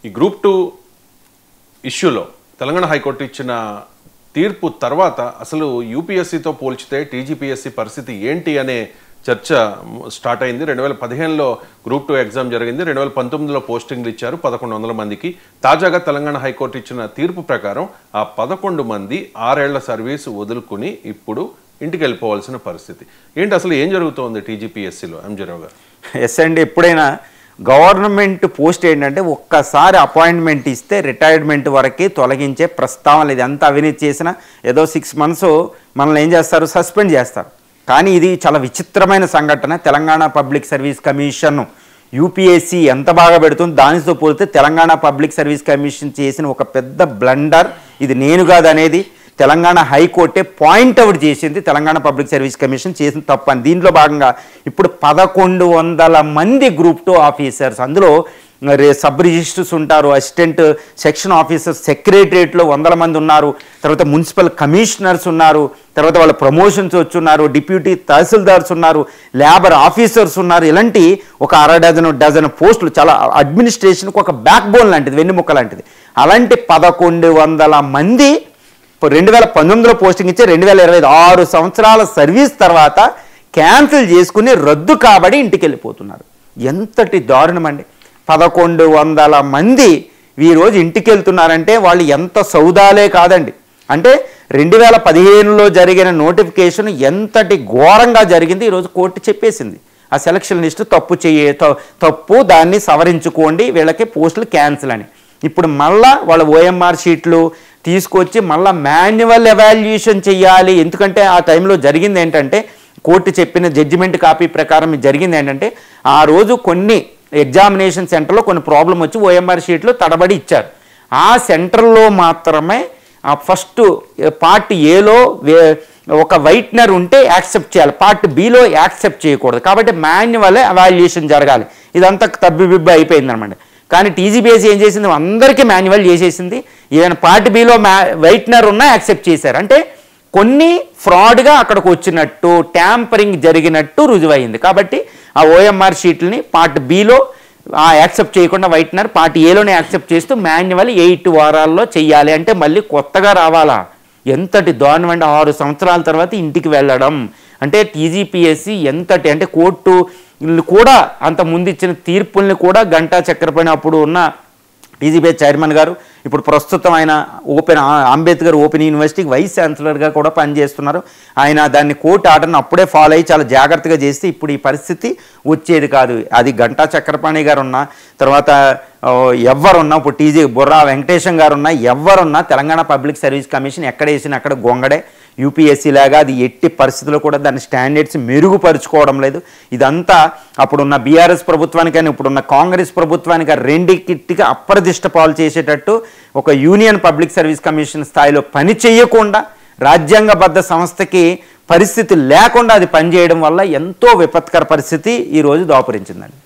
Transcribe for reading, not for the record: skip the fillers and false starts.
ఈ గ్రూప్ 2 ఇష్యూలో తెలంగాణ హైకోర్టు ఇచ్చిన తీర్పు తర్వాత అసలు యూపీఎస్సీతో పోల్చితే టీజీపీఎస్సీ పరిస్థితి ఏంటి అనే చర్చ స్టార్ట్ అయింది. 2015లో గ్రూప్ 2 ఎగ్జామ్ జరిగింది. 2019లో పోస్టింగ్లు ఇచ్చారు 1100 మందికి. తాజాగా తెలంగాణ హైకోర్టు ఇచ్చిన తీర్పు ప్రకారం ఆ 11 మంది 6 ఏళ్ల సర్వీసు వదులుకుని ఇప్పుడు ఇంటికి వెళ్ళిపోవాల్సిన పరిస్థితి. ఏంటి అసలు ఏం జరుగుతోంది టీజీపీఎస్సీలో ఎంజీరావు గారు? ఎస్ అండి, ఎప్పుడైనా గవర్నమెంట్ పోస్ట్ ఏంటంటే ఒక్కసారి అపాయింట్మెంట్ ఇస్తే రిటైర్మెంట్ వరకు తొలగించే ప్రస్తావన. ఇది ఎంత అవినీతి చేసినా ఏదో 6 months మనల్ని ఏం చేస్తారు, సస్పెండ్ చేస్తారు. కానీ ఇది చాలా విచిత్రమైన సంఘటన. Telangana public service commission UPSC ఎంత బాగా పెడుతుంది, దానితో పోలితే తెలంగాణ పబ్లిక్ సర్వీస్ కమిషన్ చేసిన ఒక పెద్ద బ్లండర్. ఇది నేను కాదు అనేది తెలంగాణ హైకోర్టే పాయింట్అవుట్ చేసింది. తెలంగాణ పబ్లిక్ సర్వీస్ కమిషన్ చేసిన తప్పు అని. దీంట్లో భాగంగా ఇప్పుడు 1100 మంది గ్రూప్ 2 ఆఫీసర్స్, అందులో సబ్ రిజిస్టర్స్ ఉంటారు, అసిస్టెంట్ సెక్షన్ ఆఫీసర్స్, సెక్రటరియట్లో 100 మంది ఉన్నారు, తర్వాత మున్సిపల్ కమిషనర్స్ ఉన్నారు, తర్వాత వాళ్ళ ప్రమోషన్స్ వచ్చున్నారు, డిప్యూటీ తహసీల్దార్స్ ఉన్నారు, లేబర్ ఆఫీసర్స్ ఉన్నారు. ఇలాంటి ఒక 6 డజన్ పోస్టులు, చాలా అడ్మినిస్ట్రేషన్కి ఒక బ్యాక్ బోన్ లాంటిది, వెన్నెముక్క లాంటిది. అలాంటి 1100 మంది 2019లో పోస్టింగ్ ఇచ్చే 2025 6 సంవత్సరాల సర్వీస్ తర్వాత క్యాన్సిల్ చేసుకుని రద్దు కాబడి ఇంటికి వెళ్ళిపోతున్నారు. ఎంతటి దారుణం అండి! 1100 మంది ఈరోజు ఇంటికి వెళ్తున్నారంటే వాళ్ళు ఎంత సౌదాలే కాదండి. అంటే 2015లో జరిగిన నోటిఫికేషన్ ఎంతటి ఘోరంగా జరిగింది ఈరోజు కోర్టు చెప్పేసింది. ఆ సెలక్షన్ లిస్టు తప్పు, దాన్ని సవరించుకోండి, వీళ్ళకి పోస్టులు క్యాన్సిల్ అని. ఇప్పుడు మళ్ళా వాళ్ళ ఓఎంఆర్ షీట్లు తీసుకొచ్చి మళ్ళీ మాన్యువల్ ఎవాల్యుయేషన్ చేయాలి. ఎందుకంటే ఆ టైంలో జరిగింది ఏంటంటే, కోర్టు చెప్పిన జడ్జిమెంట్ కాపీ ప్రకారం జరిగింది ఏంటంటే, ఆ రోజు కొన్ని ఎగ్జామినేషన్ సెంటర్లో కొన్ని ప్రాబ్లం వచ్చి ఓఎంఆర్ షీట్లు తడబడి ఇచ్చారు. ఆ సెంటర్లో మాత్రమే ఫస్ట్ పార్ట్ ఏలో ఒక వైట్నర్ ఉంటే యాక్సెప్ట్ చేయాలి, పార్ట్ బిలో యాక్సెప్ట్ చేయకూడదు. కాబట్టి మాన్యువల్ ఎవాల్యుయేషన్ జరగాలి. ఇదంతా తబ్బిబిబ్బి అయిపోయింది అనమాట. కానీ టీజీపీఎస్సీ ఏం చేసింది, అందరికీ మాన్యువల్ చేసేసింది. ఈవెన్ పార్ట్ బిలో వైట్నర్ ఉన్నా యాక్సెప్ట్ చేశారు. అంటే కొన్ని ఫ్రాడ్గా అక్కడికి వచ్చినట్టు, ట్యాంపరింగ్ జరిగినట్టు రుజువైంది. కాబట్టి ఆ ఓఎంఆర్ షీట్లని పార్ట్ బిలో యాక్సెప్ట్ చేయకుండా వైట్నర్ పార్ట్ ఏలోనే యాక్సెప్ట్ చేస్తూ మాన్యువల్ 8 వారాల్లో చెయ్యాలి. అంటే మళ్ళీ కొత్తగా రావాలా? ఎంతటి దారుణం అంటే 6 సంవత్సరాల తర్వాత ఇంటికి వెళ్ళడం అంటే టీజీపీఎస్సీ ఎంతటి అంటే కోర్టు కూడా అంత ముందు ఇచ్చిన తీర్పుల్ని కూడా గంటా చక్రపాణి అప్పుడు ఉన్న టీజీపీఎస్ చైర్మన్ గారు, ఇప్పుడు ప్రస్తుతం ఆయన అంబేద్కర్ ఓపెన్ యూనివర్సిటీకి వైస్ ఛాన్సలర్గా కూడా పనిచేస్తున్నారు. ఆయన దాన్ని కోర్టు ఆర్డర్ని అప్పుడే ఫాలో అయ్యి చాలా జాగ్రత్తగా చేస్తే ఇప్పుడు ఈ పరిస్థితి వచ్చేది కాదు. అది గంటా చక్రపాణి గారు ఉన్నా, తర్వాత ఎవరున్నా, ఇప్పుడు బుర్రా వెంకటేశం గారు ఉన్నా, ఎవరున్నా తెలంగాణ పబ్లిక్ సర్వీస్ కమిషన్ ఎక్కడ వేసినా అక్కడ గొంగడే. యూపీఎస్సీ లాగా అది ఎట్టి పరిస్థితుల్లో కూడా దాని స్టాండర్డ్స్ మెరుగుపరుచుకోవడం లేదు. ఇదంతా అప్పుడున్న బీఆర్ఎస్ ప్రభుత్వానికైనా ఇప్పుడున్న కాంగ్రెస్ ప్రభుత్వానికి రెండింటికి అప్రదిష్ట పాలు చేసేటట్టు ఒక యూనియన్ పబ్లిక్ సర్వీస్ కమిషన్ స్థాయిలో పని చేయకుండా రాజ్యాంగబద్ధ సంస్థకి పరిస్థితి లేకుండా అది పనిచేయడం వల్ల ఎంతో విపత్కర పరిస్థితి ఈరోజు దాపురించిందండి.